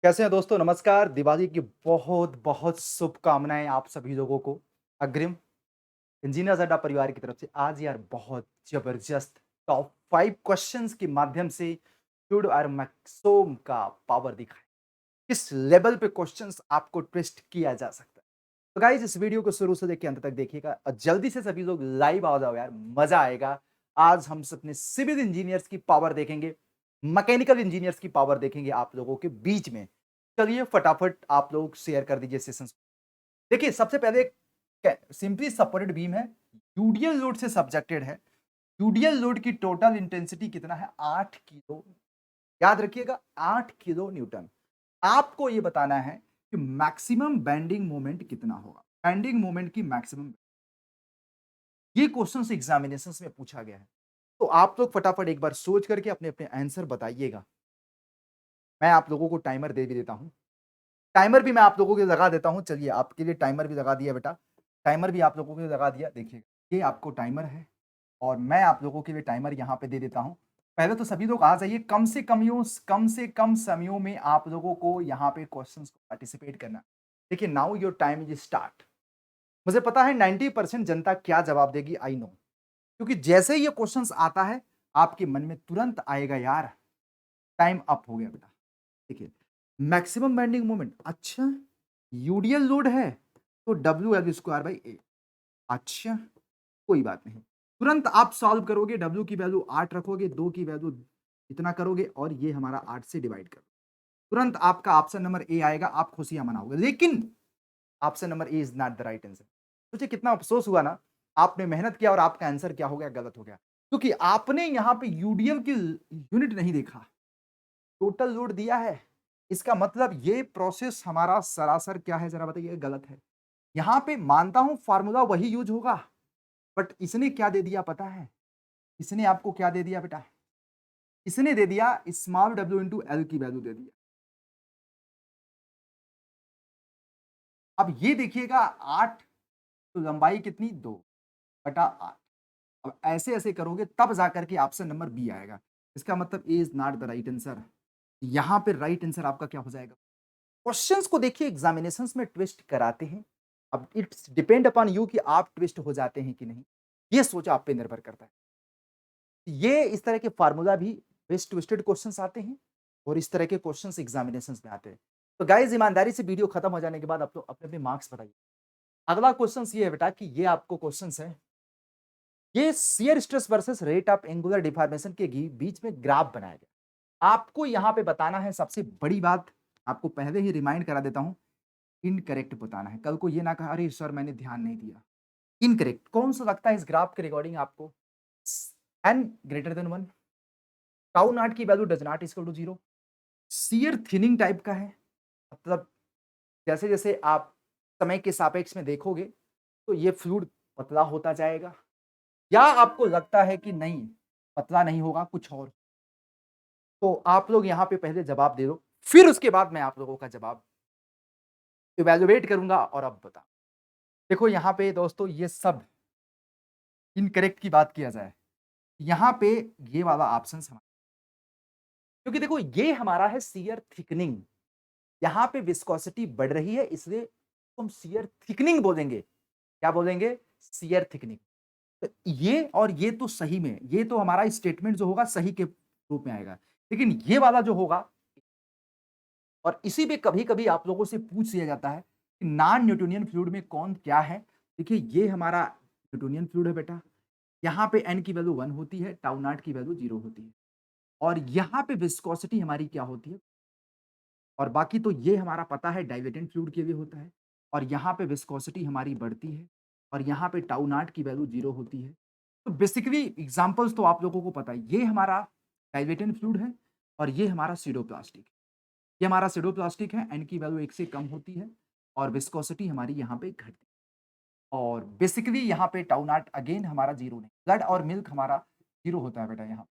कैसे हैं दोस्तों? नमस्कार। दिवाली की बहुत-बहुत शुभकामनाएँ आप सभी लोगों को। अग्रिम इंजीनियर्स अड्डा परिवार की तरफ से आज यार बहुत ज़बरदस्त टॉप 5 क्वेश्चंस के माध्यम से फ्लूइड और मैक्सोम का पावर दिखाएँ। किस लेवल पे क्वेश्चंस आपको ट्विस्ट किया जा सकता है। तो गाइज़ इस वीडियो को शुरू से लेके अंत तक देखिएगा और जल्दी से सभी लोग लाइव आ जाओ यार, मज़ा आएगा। आज हम अपने सिविल इंजीनियर्स की पावर देखेंगे, मैकेनिकल इंजीनियर्स की पावर देखेंगे आप लोगों के बीच में। चलिए फटाफट आप लोग शेयर कर दीजिए सेशंस। देखिए सबसे पहले सिंपली सपोर्टेड बीम है, यूडीएल लोड से सब्जेक्टेड है। यूडीएल लोड की टोटल इंटेंसिटी कितना है? 8 किलो। याद रखिएगा 8 किलो न्यूटन। आपको ये बताना है कि मैक्सिमम बेंडिंग मोमेंट कितना होगा। बेंडिंग मोमेंट की मैक्सिमम, ये क्वेश्चन एग्जामिनेशंस में पूछा गया है। तो आप लोग फटाफट एक बार सोच करके अपने अपने आंसर बताइएगा। मैं आप लोगों को टाइमर दे भी देता हूं। टाइमर भी मैं आप लोगों के लिए लगा देता हूँ। चलिए आपके लिए टाइमर भी लगा दिया बेटा। टाइमर भी आप लोगों के लिए लगा दिया। देखिए, ये आपको टाइमर है और मैं आप लोगों के लिए टाइमर यहाँ पे दे देता हूँ। पहले तो सभी लोग आ जाइए। कम से कम समयों में आप लोगों को यहाँ पे क्वेश्चंस को पार्टिसिपेट करना है। देखिए now your time is start. मुझे पता है 90% जनता क्या जवाब देगी, आई नो। क्योंकि जैसे ही ये क्वेश्चंस आता है, आपके मन में तुरंत आएगा यार टाइम अप हो गया बेटा। देखिए, मैक्सिमम बेंडिंग मोमेंट, अच्छा यूडीएल लोड है तो डब्ल्यू एल स्क्वायर बाई ए। अच्छा, कोई बात नहीं। तुरंत आप सॉल्व करोगे, डब्ल्यू की वैल्यू 8 रखोगे, 2 की वैल्यू इतना करोगे और ये हमारा 8 से डिवाइड करो। तुरंत आपका ऑप्शन नंबर ए आएगा, आप खुशियां मनाओगे। लेकिन option number A is not the right answer. सोचिए कितना अफसोस हुआ ना, आपने मेहनत किया और आपका आंसर क्या हो गया? गलत हो गया। क्योंकि आपने यहां पे यूडीएल की यूनिट नहीं देखा, टोटल लोड दिया है। इसका मतलब ये प्रोसेस हमारा सरासर क्या है जरा बताइए? गलत है। यहां पे मानता हूं फार्मूला वही यूज होगा, बट इसने क्या दे दिया पता है? इसने आपको क्या दे दिया बेटा? इसने दे दिया स्मॉल डब्ल्यू इंटू एल की वैल्यू दे दिया। अब ये देखिएगा 8, तो लंबाई कितनी? 2 बटा 8। अब ऐसे ऐसे करोगे तब जाकर के ऑप्शन नंबर बी आएगा। इसका मतलब A is not the right answer. यहां पे राइट आंसर आपका क्या हो जाएगा? क्वेश्चंस को देखिए एग्जामिनेशंस में ट्विस्ट कराते हैं। अब इट्स डिपेंड अपॉन यू कि आप ट्विस्ट हो जाते हैं कि नहीं। ये सोच आप पे निर्भर करता है। ये इस तरह के फार्मूला भी बेस्ट ट्विस्टेड क्वेश्चंस आते हैं और इस तरह के क्वेश्चंस एग्जामिनेशंस में आते हैं। तो गाइस ईमानदारी से वीडियो खत्म हो जाने के बाद आप लोग अपने अपने मार्क्स बताइए। अगला क्वेश्चंस ये है बेटा कि ये आपको क्वेश्चंस है, ये shear stress versus rate of angular deformation के बीच में ग्राफ बनाया गया। आपको यहां पे बताना है सबसे बड़ी बात, आपको पहले ही रिमाइंड करा देता हूं, इनकरेक्ट बताना है। कल को ये ना कहा अरे सर मैंने ध्यान नहीं दिया। इनकरेक्ट कौन सा लगता है इस ग्राफ के रिकॉर्डिंग आपको? N greater than 1, tau not की value does not equal to 0, shear thinning type का है। मतलब जैसे जैसे आप समय के सापेक्ष में देखोगे तो ये फ्लूइड पतला होता जाएगा, या आपको लगता है कि नहीं पतला नहीं होगा कुछ और। तो आप लोग यहाँ पे पहले जवाब दे दो, फिर उसके बाद मैं आप लोगों का जवाब इवैल्यूएट करूंगा और अब बता। देखो यहाँ पे दोस्तों ये सब इनकरेक्ट की बात किया जाए, यहाँ पे ये वाला ऑप्शन हमारा, क्योंकि देखो ये हमारा है शियर थिकनिंग। यहाँ पे विस्कोसिटी बढ़ रही है इसलिए तो हम शियर थिकनिंग बोलेंगे। क्या बोलेंगे? Shear thickening. तो ये और ये तो सही में, ये तो हमारा स्टेटमेंट जो होगा सही के रूप में आएगा। लेकिन ये वाला जो होगा, और इसी पे कभी-कभी आप लोगों से पूछ लिया जाता है कि नॉन न्यूटोनियन फ्लूइड में कौन क्या है? देखिए ये हमारा न्यूटोनियन फ्लूइड है बेटा। यहाँ पे n की वैल्यू 1 होती है, टाउ नॉट की वैल्यू 0 होती है। और यहाँ पे विस्कोसिटी हमारी क्या होती है? और बाकी तो ये हमारा पता है डाइलेटेंट फ्लूइड के लिए होता है। और यहाँ पे विस्कोसिटी हमारी बढ़ती है और यहाँ पे टाउ नॉट की वैल्यू 0 होती है। तो बेसिकली एग्जांपल्स तो आप लोगों को पता है। ये हमारा डाइलेटेंट फ्लूइड है और ये हमारा सीडोप्लास्टिक। ये हमारा सीडोप्लास्टिक है, n की वैल्यू 1 से कम होती है और विस्कोसिटी हमारी यहाँ पे घटती है। और बेसिकली यहाँ पे टाउ नॉट अगेन हमारा 0 नहीं, ब्लड और मिल्क हमारा 0 होता है बेटा यहाँ।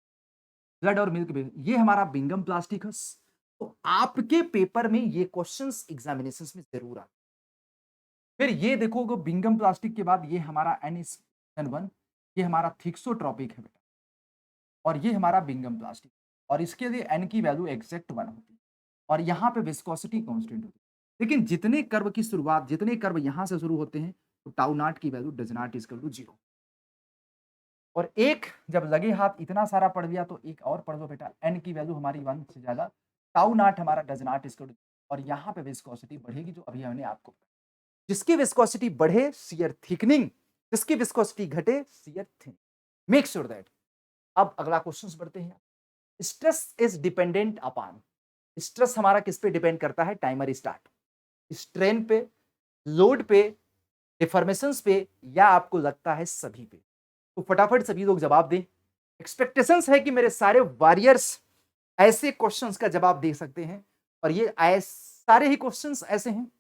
ब्लड और मिल्क में ये हमारा बिंगम प्लास्टिकस। तो आपके पेपर में ये क्वेश्चंस एग्जामिनेशंस में जरूर आते हैं। फिर ये देखोगे बिंगम प्लास्टिक के बाद ये हमारा NaCN1, ये हमारा थिक्सोट्रॉपिक है बेटा और ये हमारा बिंगम प्लास्टिक। और इसके लिए n की वैल्यू एग्जैक्ट 1 होती है। और यहाँ पे विस्कोसिटी कांस्टेंट होती है। लेकिन जितने कर्व की शुरुआत, जितने कर्व यहाँ से शुरू होते हैं, तो टाउ नॉट की value does not equal to 0। और एक जब लगे हाथ इतना सारा पढ़ लिया तो एक और पढ़ लो बेटा, एन की वैल्यू हमारी 1 से ज्यादा, टाउ नॉट हमारा डज नॉट इक्वल टू, और यहाँ पे विस्कोसिटी बढ़ेगी जो अभी हमने आपको, जिसकी विस्कोसिटी बढ़े शियर थिकनिंग, जिसकी विस्कोसिटी घटे shear thin, make sure that. अब अगला क्वेश्चन बढ़ते हैं। Stress is dependent upon, stress हमारा किस पे डिपेंड करता है? टाइमर स्टार्ट, स्ट्रेन पे, लोड पे, डिफॉर्मेशंस पे, या आपको लगता है सभी पे? तो फटाफट सभी लोग जवाब दें। एक्सपेक्टेशंस है कि मेरे सारे वॉरियर्स ऐसे क्वेश्चंस का जवाब दे सकते हैं, और ये सारे ही क्वेश्चंस ऐसे हैं,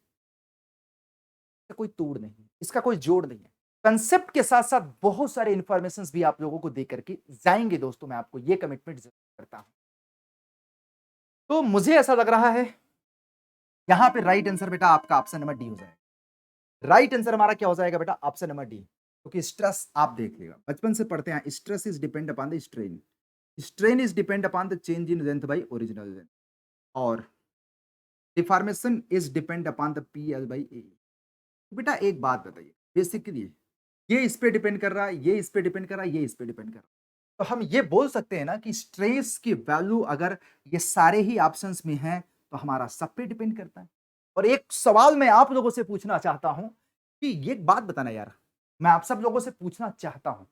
कोई तोड़ नहीं, इसका कोई जोड़ नहीं है। कंसेप्ट के साथ साथ बहुत सारे इंफॉर्मेशन भी आप लोगों को दे करके जाएंगे दोस्तों, मैं आपको ये कमिटमेंट जरूर करता हूं। तो मुझे ऐसा लग रहा है यहां पे राइट आंसर बेटा आपका ऑप्शन नंबर डी हो जाएगा। राइट आंसर हमारा क्या हो जाएगा बेटा? Option number D. क्योंकि स्ट्रेस आप देख लेगा, बचपन से पढ़ते हैं, stress is depend upon the strain, strain is depend upon the change in length by original length, और deformation is depend upon the P L by A. बेटा एक बात बताइए, बेसिकली ये इस पे डिपेंड कर रहा है, ये इस पे डिपेंड कर रहा है, ये इस पे डिपेंड कर रहा है, तो हम ये बोल सकते हैं ना कि स्ट्रेस की वैल्यू अगर ये सारे ही ऑप्शंस में है तो हमारा सब पे डिपेंड करता है। और एक सवाल मैं आप लोगों से पूछना चाहता हूं कि ये बात बताना यार, मैं आप सब लोगों से पूछना चाहता हूं,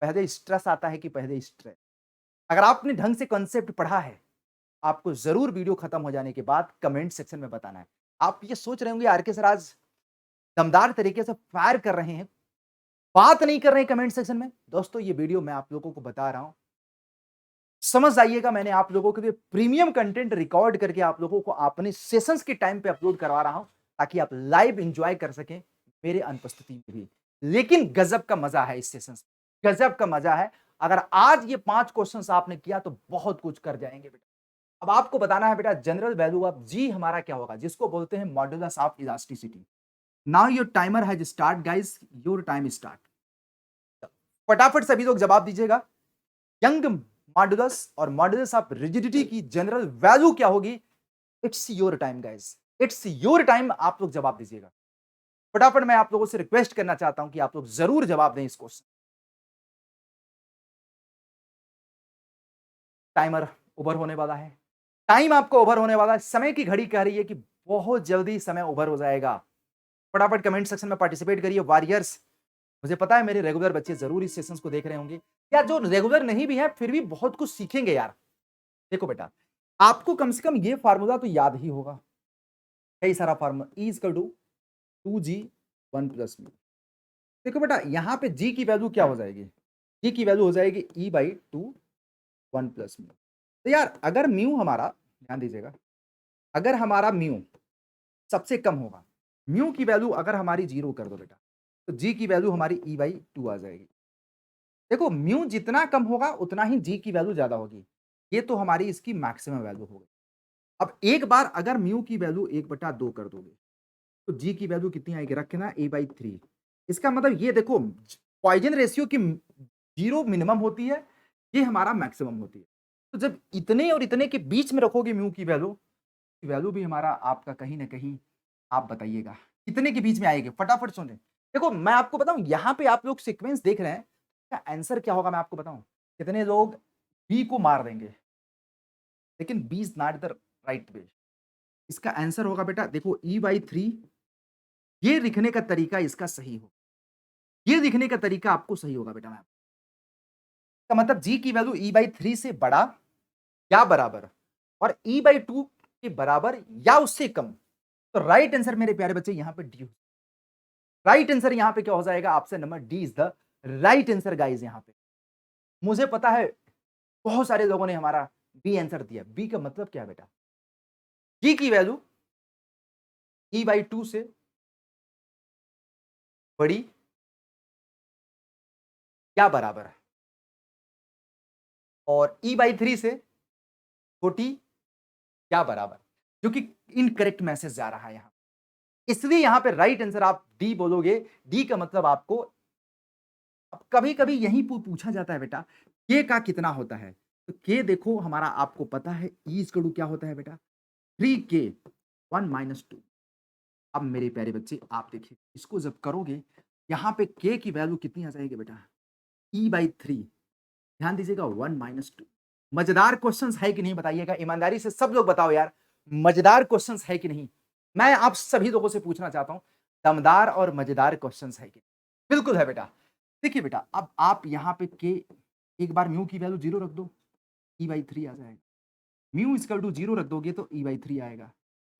पहले स्ट्रेस आता है कि पहले स्ट्रेस? अगर आपने ढंग से कॉन्सेप्ट पढ़ा है, आपको जरूर वीडियो खत्म हो जाने के बाद कमेंट सेक्शन में बताना है। आप ये सोच रहे होंगे आर के सर आज दमदार तरीके से फायर कर रहे हैं, बात नहीं कर रहे हैं कमेंट सेक्शन में। दोस्तों ये वीडियो मैं आप लोगों को बता रहा हूं, समझ जाइएगा, मैंने आप लोगों के लिए प्रीमियम कंटेंट रिकॉर्ड करके आप लोगों को अपने सेशंस के टाइम पे अपलोड करवा रहा हूं, ताकि आप लाइव एंजॉय कर सकें मेरे अनुपस्थिति में भी। लेकिन गजब का मजा है इस सेशन, गजब का मजा है। अगर आज ये 5 क्वेश्चंस आपने किया तो बहुत कुछ कर जाएंगे बेटा। अब आपको बताना है बेटा जनरल वैल्यू ऑफ जी हमारा क्या होगा, जिसको बोलते हैं modulus of elasticity. Now your timer has start guys, your time start. फटाफट सभी लोग जवाब दीजिएगा। यंग मॉडुलस और मॉडुलस ऑफ रिजिडिटी की जनरल वैल्यू क्या होगी? It's your time guys, it's your time. आप लोग जवाब दीजिएगा फटाफट। मैं आप लोगों से रिक्वेस्ट करना चाहता हूं कि आप लोग जरूर जवाब दें इस क्वेश्चन। टाइमर ओवर होने वाला है, टाइम आपको ओवर होने वाला है, समय की घड़ी कह रही है कि बहुत जल्दी समय ओवर हो जाएगा। फटाफट कमेंट सेक्शन में पार्टिसिपेट करिए वॉरियर्स। मुझे पता है मेरे रेगुलर बच्चे जरूर इस सेशंस को देख रहे होंगे, या जो रेगुलर नहीं भी है फिर भी बहुत कुछ सीखेंगे यार। देखो बेटा, आपको कम से कम ये फार्मूला तो याद ही होगा, कई सारा formula, E equal to 2g 1 plus mu. देखो बेटा यहाँ पे g की वैल्यू क्या हो जाएगी? g की वैल्यू हो जाएगी e बाई 2 1 प्लस म्यू। तो यार अगर म्यू हमारा, ध्यान दीजिएगा, अगर हमारा म्यू सबसे कम होगा, म्यू की वैल्यू अगर हमारी 0 कर दो बेटा, तो g की वैल्यू हमारी e बाई 2 आ जाएगी। देखो म्यू जितना कम होगा उतना ही g की वैल्यू ज्यादा होगी, ये तो हमारी इसकी मैक्सिमम वैल्यू हो गई। अब एक बार अगर म्यू की वैल्यू 1/2 कर दोगे तो जी की वैल्यू कितनी आएगी? रखना a/3। इसका मतलब ये देखो, पॉइजन रेशियो की 0 मिनिमम होती है, ये हमारा मैक्सिमम होती है। तो जब इतने और इतने के बीच में रखोगे म्यू की वैल्यू भी हमारा आपका कहीं ना कहीं, आप बताइएगा कितने के बीच में आएगी? फटाफट सुने। देखो मैं आपको बताऊं, यहां पे आप लोग सीक्वेंस देख रहे हैं, इसका आंसर क्या होगा मैं आपको बताऊं। कितने लोग बी को मार देंगे, लेकिन B is not the right way. इसका आंसर होगा बेटा, देखो e/3, ये लिखने का तरीका इसका सही हो, ये लिखने का तरीका आपको सही होगा बेटा। मैं का मतलब g की वैल्यू e/3 से बड़ा या बराबर, और e/2 के बराबर या उससे कम। तो राइट आंसर मेरे प्यारे बच्चे यहां पे डी, राइट आंसर यहां पे क्या हो जाएगा? Option number D is the right answer guys. यहां पे मुझे पता है बहुत सारे लोगों ने हमारा बी आंसर दिया। बी का मतलब क्या है बेटा? g की वैल्यू e/2 से बड़ी या बराबर है, और e/3 से छोटी या बराबर, जो कि इनकरेक्ट मैसेज जा रहा है यहां। इसलिए यहां पे राइट आंसर आप डी बोलोगे। डी का मतलब आपको, अब कभी कभी यही पूछा जाता है बेटा के का कितना होता है, तो के देखो हमारा आपको पता है ई इक्वल टू क्या होता है बेटा? 3k 1 - 2। अब मेरे प्यारे बच्चे आप देखिए, इसको जब करोगे यहाँ पे k की वैल्यू कितनी आ जाएगी बेटा, e/3। ध्यान दीजिएगा 1 - 2। मजेदार क्वेश्चंस है कि नहीं बताइएगा, ईमानदारी से सब लोग बताओ यार, मजेदार क्वेश्चंस है कि नहीं। मैं आप सभी लोगों से पूछना चाहता हूं, दमदार और मजेदार क्वेश्चंस है कि नहीं? बिल्कुल है बेटा। देखिए बेटा, अब आप यहाँ पे के एक बार म्यू की वैल्यू 0 रख दो, e/3 आ जाएगा। म्यू इक्वल टू 0 रख दोगे तो e/3 आएगा।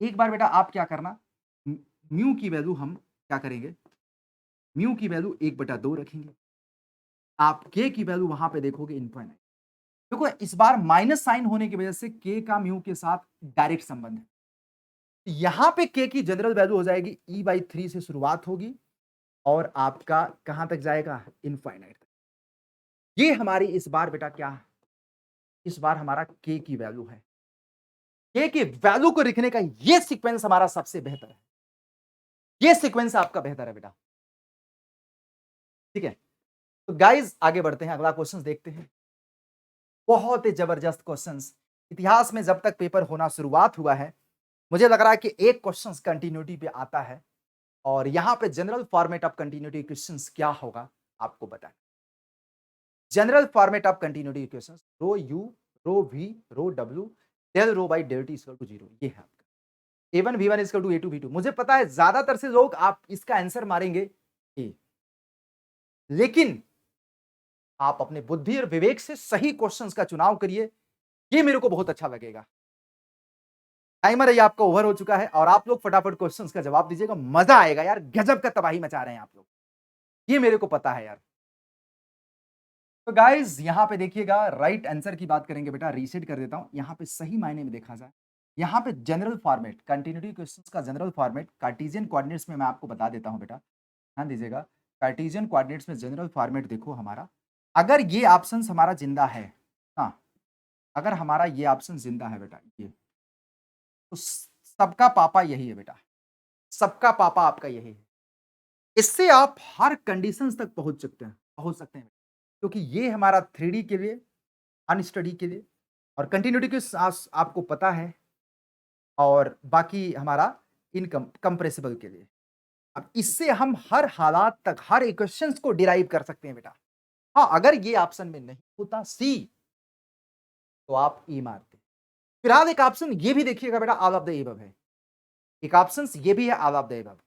एक बार बेटा आप क्या करना, म्यू की वैल्यू हम क्या करेंगे, म्यू की वैल्यू 1/2 रखेंगे। आप के की वैल्यू वहां पे देखोगे इनफाइनाइट। देखो इस बार माइनस साइन होने की वजह से के का म्यू के साथ डायरेक्ट संबंध है। यहां पे के की जनरल वैल्यू हो जाएगी e/3 से शुरुआत होगी और आपका कहां तक जाएगा, इनफाइनाइट तक। ये हमारी इस बार बेटा क्या है, इस बार हमारा के की वैल्यू है। के की वैल्यू को लिखने का ये सीक्वेंस हमारा सबसे बेहतर है, ये सीक्वेंस आपका बेहतर है बेटा। ठीक है, तो गाइज आगे बढ़ते हैं, अगला क्वेश्चन देखते हैं। बहुत ही जबरदस्त क्वेश्चंस। इतिहास में जब तक पेपर होना शुरुआत हुआ है, मुझे लग रहा है कि एक क्वेश्चन कंटिन्यूटी पे आता है और यहां पे general format of continuity questions क्या होगा आपको बताएं। General format of continuity questions, rho u, rho v, rho डब्ल्यू, del rho by del t equal to 0। ये है आपका a1 v1 equal to a2 v2। मुझे पता है ज्यादातर से लोग आप इसका आंसर मारेंगे ए, लेकिन आप अपने बुद्धि और विवेक से सही क्वेश्चंस का चुनाव करिए, ये मेरे को बहुत अच्छा लगेगा। टाइमर ये आपका ओवर हो चुका है और आप लोग फटाफट क्वेश्चंस का जवाब दीजिएगा, मजा आएगा यार, गजब का तबाही मचा रहे हैं आप लोग, ये मेरे को पता है यार। तो गाइज यहां पे देखिएगा, राइट आंसर की बात करेंगे बेटा, रीसेट कर देता हूं। यहां पे सही मायने में देखा जाए, यहां पे जनरल फॉर्मेट कंटिन्यूटी क्वेश्चंस का जनरल फॉर्मेट कार्टेशियन कोऑर्डिनेट्स में मैं आपको बता देता हूं बेटा, ध्यान दीजिएगा। कार्टेशियन कोऑर्डिनेट्स में जनरल फॉर्मेट देखो हमारा, अगर ये ऑप्शन हमारा जिंदा है, हाँ अगर हमारा ये ऑप्शन जिंदा है बेटा, ये तो सबका पापा यही है बेटा, सबका पापा आपका यही है। इससे आप हर कंडीशंस तक पहुंच सकते हैं क्योंकि ये हमारा 3D के लिए, अनस्टडी के लिए और कंटिन्यूटी के आपको पता है, और बाकी हमारा इनकम कंप्रेसिबल के लिए। अब इससे हम हर हालात तक हर इक्वेशंस को डिराइव कर सकते हैं बेटा। हाँ अगर ये ऑप्शन में नहीं होता सी, तो आप ई मारते। फिलहाल एक ऑप्शन ये भी देखिएगा बेटा, ऑल ऑफ द एबव है, एक ऑप्शन ये भी है ऑल ऑफ द एबव।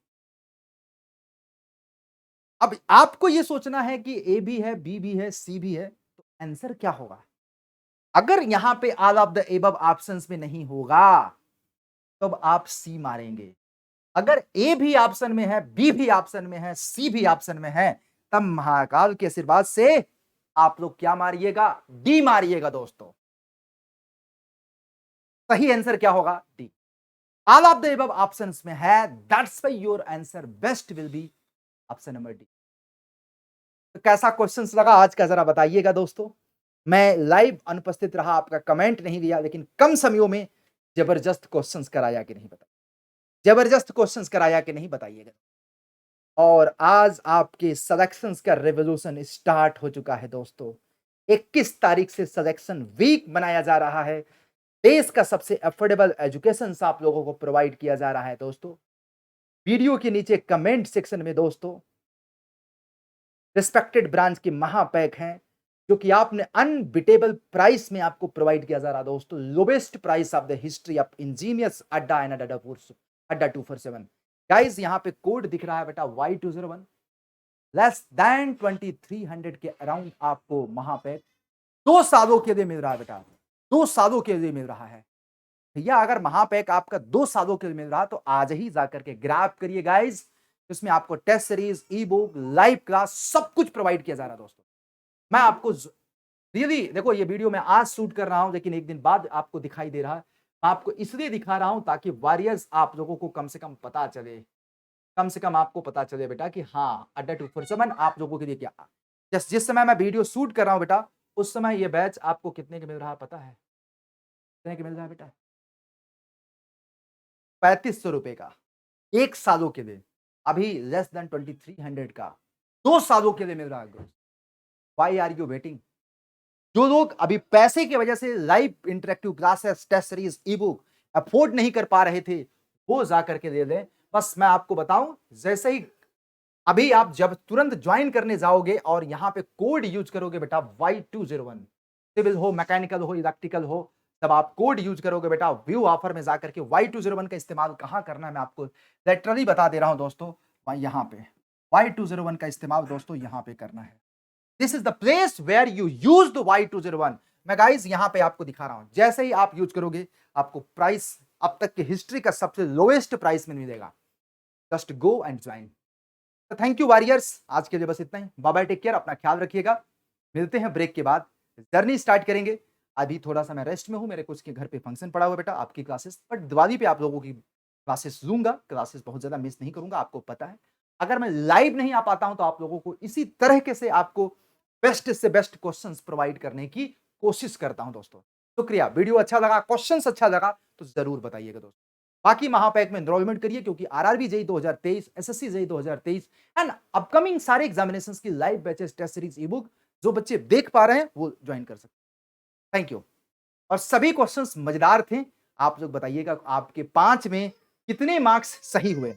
अब आपको ये सोचना है कि ए भी है, बी भी है, सी भी है, तो आंसर क्या होगा। अगर यहां पे all of the above options में नहीं होगा तब आप सी मारेंगे। अगर ए भी ऑप्शन में है, बी भी ऑप्शन में है, सी भी ऑप्शन में है, तब महाकाल के आशीर्वाद से आप लोग क्या मारिएगा, डी मारिएगा दोस्तों। सही आंसर क्या होगा, D. All of the above options में है, that's why your answer best will be option number D. तो कैसा क्वेश्चंस लगा आज का जरा बताइएगा दोस्तों। मैं लाइव अनुपस्थित रहा, आपका कमेंट नहीं दिया, लेकिन कम समयों में जबरदस्त क्वेश्चंस कराया कि नहीं बताइए, जबरदस्त क्वेश्चंस कराया कि नहीं बताइएगा। और आज आपके सिलेक्शंस का रेवोल्यूशन स्टार्ट हो चुका है दोस्तों। 21 तारीख से सिलेक्शन वीक मनाया जा रहा है। देश का सबसे अफोर्डेबल एजुकेशन आप लोगों को प्रोवाइड किया जा रहा है दोस्तों। वीडियो के नीचे कमेंट सेक्शन में दोस्तों रिस्पेक्टेड ब्रांच के महापैक हैं जो कि आपने अनबिटेबल प्राइस में आपको प्रोवाइड किया जा रहा है दोस्तों। Lowest price of the history of engineers अड्डा एंड अड्डा 247। गाइस यहां पे कोड दिख रहा है बेटा Y201, लेस देन 2300 के अराउंड आपको महापैक 2 सालों के लिए मिल रहा है बेटा, 2 सालों के लिए मिल रहा है भैया। अगर महापैक आपका 2 सालों के लिए मिल रहा है तो आज ही जाकर के ग्रैब करिए गाइस। इसमें आपको test series, ebook, live class सब कुछ प्रोवाइड किया जा रहा है दोस्तों। मैं आपको रियली देखो, ये वीडियो मैं आज शूट कर रहा हूं लेकिन एक दिन बाद आपको दिखाई दे रहा है। मैं आपको इसलिए दिखा रहा हूं ताकि वॉरियर्स आप लोगों को कम से कम पता चले, कम से कम आपको पता चले बेटा कि हाँ अड्डा 247 आप लोगों के लिए क्या। जिस समय मैं वीडियो शूट कर रहा हूं बेटा, उस समय ये बैच आपको कितने के मिल रहा है पता है, कितने के मिल रहा है बेटा, 3500 रुपए का 1 सालों के लिए। अभी लेस देन 2300 का 2 सालों के लिए मिल रहा है। Why are you waiting. जो लोग अभी पैसे की वजह से live interactive classes, test series, ebook afford नहीं कर पा रहे थे वो जा करके दे दें। बस मैं आपको बताऊं, जैसे ही अभी आप जब तुरंत ज्वाइन करने जाओगे और यहां पे कोड यूज करोगे बेटा Y201, सिविल हो, मैकेनिकल हो, इलेक्ट्रिकल हो, तब आप कोड यूज करोगे बेटा व्यू ऑफर में जाकर के Y201 का इस्तेमाल कहां करना है मैं आपको लिटरली बता दे रहा हूं दोस्तों। यहां पे Y201 का इस्तेमाल दोस्तों यहां पे करना है। This is the place where you use the Y201। मैं गाइस यहां पे आपको दिखा रहा हूं, जैसे ही आप यूज करोगे आपको प्राइस अब तक की हिस्ट्री का सबसे लोएस्ट प्राइस में मिलेगा। Just go and join. तो थैंक यू वॉरियर्स, आज के लिए बस इतना ही। बाय बाय, टेक केयर, अपना ख्याल रखिएगा। मिलते हैं ब्रेक के बाद, जर्नी स्टार्ट करेंगे। अभी थोड़ा सा मैं रेस्ट में हूं, मेरे कुछ के घर पे फंक्शन पड़ा हुआ बेटा, आपकी क्लासेस, बट दिवाली पे आप लोगों की क्लासेस लूंगा, क्लासेस बहुत ज्यादा मिस नहीं करूंगा, आपको पता है। अगर मैं लाइव नहीं आ पाता हूं तो आप लोगों को इसी तरह के से आपको बेस्ट से बेस्ट क्वेश्चंस प्रोवाइड करने की कोशिश करता हूं दोस्तों। शुक्रिया। वीडियो अच्छा लगा, क्वेश्चंस अच्छा लगा तो जरूर बताइएगा दोस्तों। बाकी महापैक में एनरोलमेंट करिए, क्योंकि RRB JE 2023, SSC JE 2023 and upcoming सारे एग्जामिनेशंस की live batches, test series, ebook जो बच्चे देख पा रहे हैं वो ज्वाइन कर सकते हैं। Thank you. और सभी क्वेश्चंस मजेदार थे। आप लोग बताइएगा आपके 5 में कितने मार्क्स सही हुए।